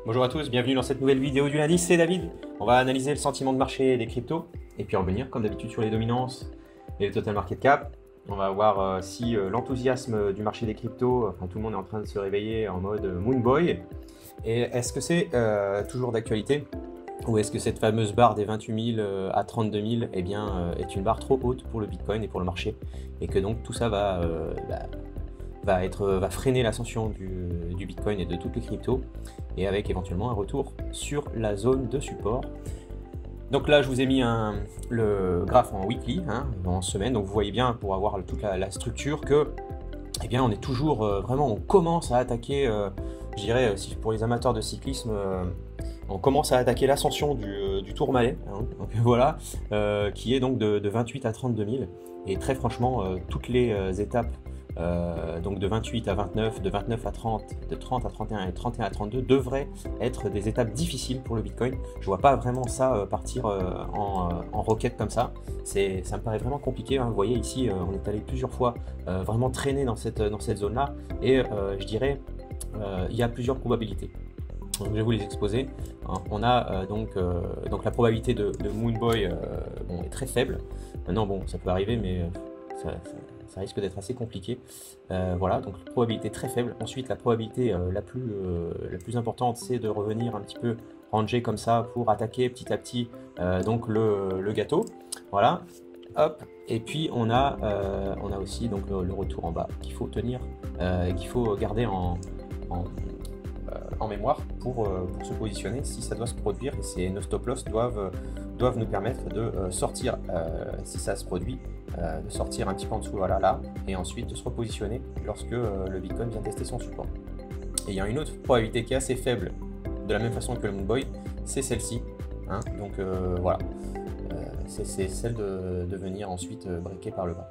Bonjour à tous, bienvenue dans cette nouvelle vidéo du lundi, c'est David. On va analyser le sentiment de marché des cryptos et puis revenir comme d'habitude sur les dominances et le total market cap. On va voir si l'enthousiasme du marché des cryptos, tout le monde est en train de se réveiller en mode Moonboy. Et est-ce que c'est toujours d'actualité ou est-ce que cette fameuse barre des 28 000 à 32 000 est une barre trop haute pour le Bitcoin et pour le marché et que donc tout ça va freiner l'ascension du Bitcoin et de toutes les cryptos, et avec éventuellement un retour sur la zone de support. Donc là, je vous ai mis le graphe en weekly, en semaine, donc vous voyez bien pour avoir toute la structure que, on est toujours vraiment, on commence à attaquer, je dirais, pour les amateurs de cyclisme, on commence à attaquer l'ascension du Tourmalet, donc voilà, qui est donc de 28 à 32 000, et très franchement, toutes les étapes donc de 28 à 29, de 29 à 30, de 30 à 31 et 31 à 32 devraient être des étapes difficiles pour le Bitcoin. Je vois pas vraiment ça partir en roquette comme ça. Ça me paraît vraiment compliqué. Vous voyez ici, on est allé plusieurs fois vraiment traîner dans cette zone-là, et je dirais il y a plusieurs probabilités. Donc, je vais vous les exposer. On a donc la probabilité de Moonboy est très faible. Maintenant, bon, ça peut arriver, mais ça risque d'être assez compliqué. Voilà, donc probabilité très faible. Ensuite, la probabilité la plus importante, c'est de revenir un petit peu ranger comme ça pour attaquer petit à petit donc le gâteau. Voilà, hop. Et puis on a aussi donc le retour en bas qu'il faut tenir, qu'il faut garder en mémoire pour se positionner si ça doit se produire. Et nos stop loss doivent nous permettre de sortir, si ça se produit, de sortir un petit peu en dessous, voilà, là, et ensuite de se repositionner lorsque le Bitcoin vient tester son support. Et il y a une autre probabilité qui est assez faible, de la même façon que le Moonboy, c'est celle-ci. Donc voilà, c'est celle de venir ensuite breaker par le bas.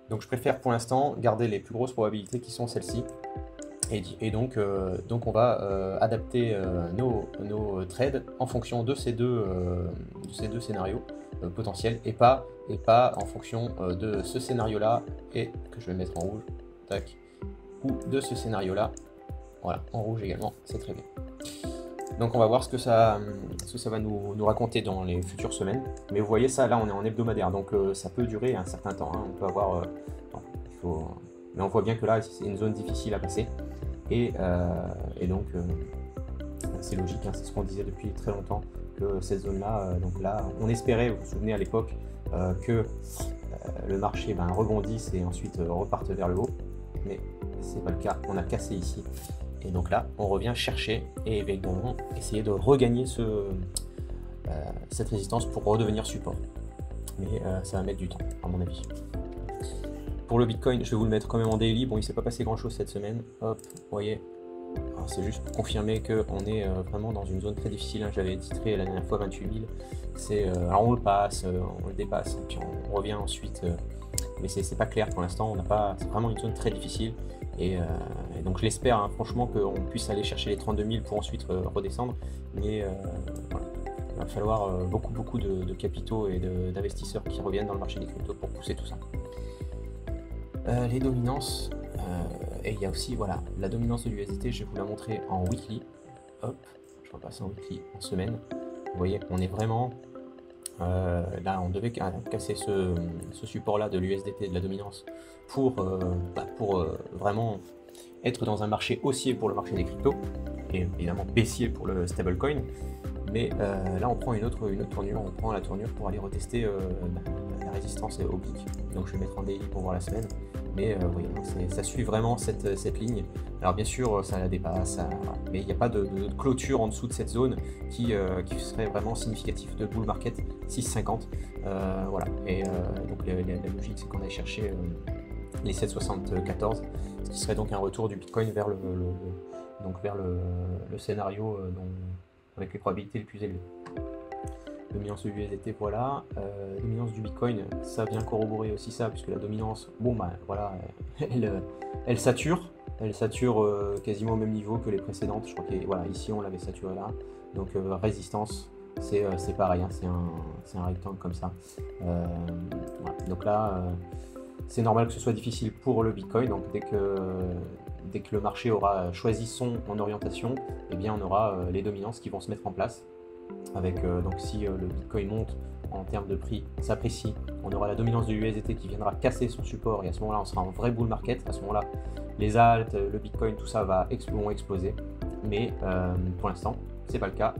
Donc je préfère pour l'instant garder les plus grosses probabilités qui sont celles-ci. Et donc on va adapter nos trades en fonction de ces deux scénarios potentiels, et pas en fonction de ce scénario-là, et que je vais mettre en rouge, tac, ou de ce scénario-là, voilà, en rouge également, c'est très bien. Donc on va voir ce que ça va nous raconter dans les futures semaines. Mais vous voyez ça, là on est en hebdomadaire, donc ça peut durer un certain temps. On peut avoir... mais on voit bien que là c'est une zone difficile à passer. Et donc c'est logique, c'est ce qu'on disait depuis très longtemps, que cette zone-là, donc là, on espérait, vous vous souvenez à l'époque, que le marché rebondisse et ensuite reparte vers le haut, mais c'est pas le cas, on a cassé ici. Et donc là, on revient chercher et évidemment essayer de regagner cette résistance pour redevenir support. Mais ça va mettre du temps, à mon avis. Pour le Bitcoin, je vais vous le mettre quand même en daily. Bon, il ne s'est pas passé grand chose cette semaine. Hop, vous voyez. C'est juste pour confirmer qu'on est vraiment dans une zone très difficile. J'avais titré la dernière fois 28 000. Alors on le passe, on le dépasse, et puis on revient ensuite. Mais c'est pas clair pour l'instant. C'est vraiment une zone très difficile. Et donc je l'espère, franchement, qu'on puisse aller chercher les 32 000 pour ensuite redescendre. Mais voilà. Il va falloir beaucoup de capitaux et d'investisseurs qui reviennent dans le marché des cryptos pour pousser tout ça. Les dominances, et il y a aussi voilà, la dominance de l'USDT, je vais vous la montrer en weekly. Hop, je repasse en weekly, en semaine. Vous voyez, on est vraiment là, on devait casser ce support là de l'USDT, de la dominance, pour vraiment être dans un marché haussier pour le marché des cryptos, et évidemment baissier pour le stablecoin. Mais là on prend une autre tournure, on prend la tournure pour aller retester la résistance oblique. Donc je vais mettre en daily pour voir la semaine. Mais vous voyez, ça suit vraiment cette ligne. Alors bien sûr ça la dépasse, mais il n'y a pas de clôture en dessous de cette zone qui serait vraiment significatif de bull market 6,50. Voilà. Et donc la logique, c'est qu'on aille chercher les 7,74, ce qui serait donc un retour du Bitcoin vers le scénario avec les probabilités les plus élevées. Dominance de l'USDT, voilà. Dominance du Bitcoin, ça vient corroborer aussi ça, puisque la dominance, voilà, elle sature. Elle sature quasiment au même niveau que les précédentes. Je crois que voilà, ici on l'avait saturé là. Donc résistance, c'est pareil, c'est un rectangle comme ça. Voilà. Donc là, c'est normal que ce soit difficile pour le Bitcoin. Donc dès que le marché aura choisi son orientation, eh bien on aura les dominances qui vont se mettre en place. Avec, donc si le Bitcoin monte en termes de prix, s'apprécie, on aura la dominance de l'USDT qui viendra casser son support, et à ce moment-là on sera en vrai bull market. À ce moment-là les alts, le Bitcoin, tout ça vont exploser, mais pour l'instant c'est pas le cas.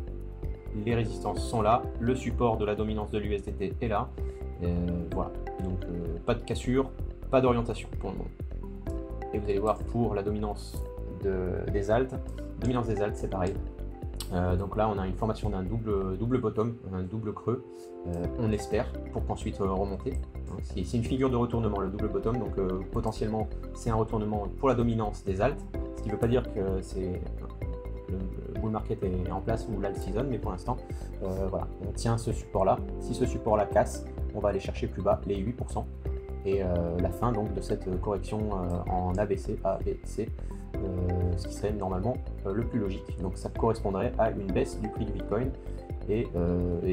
Les résistances sont là, le support de la dominance de l'USDT est là, voilà, donc pas de cassure, pas d'orientation pour le moment. Et vous allez voir pour la dominance des alts, c'est pareil. Donc là on a une formation d'un double bottom, un double creux, on espère, pour qu'ensuite remonter. C'est une figure de retournement, le double bottom, donc potentiellement c'est un retournement pour la dominance des alts, ce qui ne veut pas dire que c'est le bull market est en place ou l'alt season, mais pour l'instant voilà, on tient ce support là. Si ce support là casse, on va aller chercher plus bas les 8%, et la fin donc de cette correction en ABC, ce qui serait normalement le plus logique. Donc ça correspondrait à une baisse du prix du Bitcoin et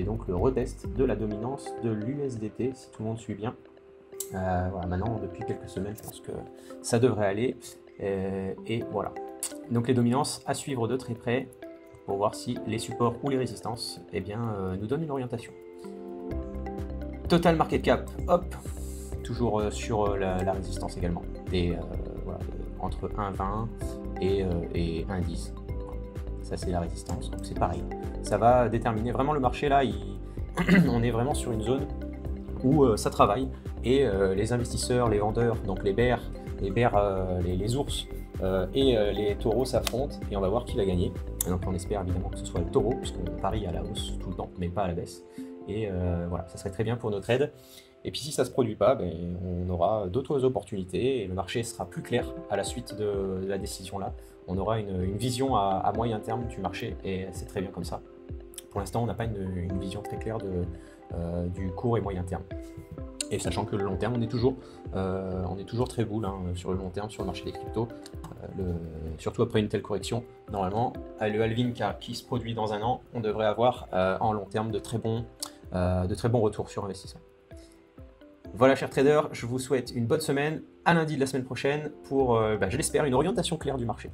donc le retest de la dominance de l'USDT, si tout le monde suit bien. Voilà, maintenant depuis quelques semaines je pense que ça devrait aller, et voilà. Donc les dominances à suivre de très près pour voir si les supports ou les résistances nous donnent une orientation. Total market cap, hop, toujours sur la résistance également, voilà, entre 1,20 et 1,10. Ça c'est la résistance, donc c'est pareil. Ça va déterminer vraiment le marché là, on est vraiment sur une zone où ça travaille, et les investisseurs, les vendeurs, donc les ours et les taureaux s'affrontent, et on va voir qui va gagner. Et donc on espère évidemment que ce soit le taureau, puisqu'on parie à la hausse tout le temps, mais pas à la baisse. Et voilà, ça serait très bien pour nos trades. Et puis si ça ne se produit pas, on aura d'autres opportunités, et le marché sera plus clair à la suite de la décision là. On aura une vision à moyen terme du marché, et c'est très bien comme ça. Pour l'instant, on n'a pas une vision très claire du court et moyen terme. Et sachant que le long terme, on est toujours très bull sur le long terme, sur le marché des cryptos, surtout après une telle correction. Normalement, le halving qui se produit dans un an, on devrait avoir en long terme de très bons retours sur investissement. Voilà, chers traders, je vous souhaite une bonne semaine, à lundi de la semaine prochaine pour, je l'espère, une orientation claire du marché.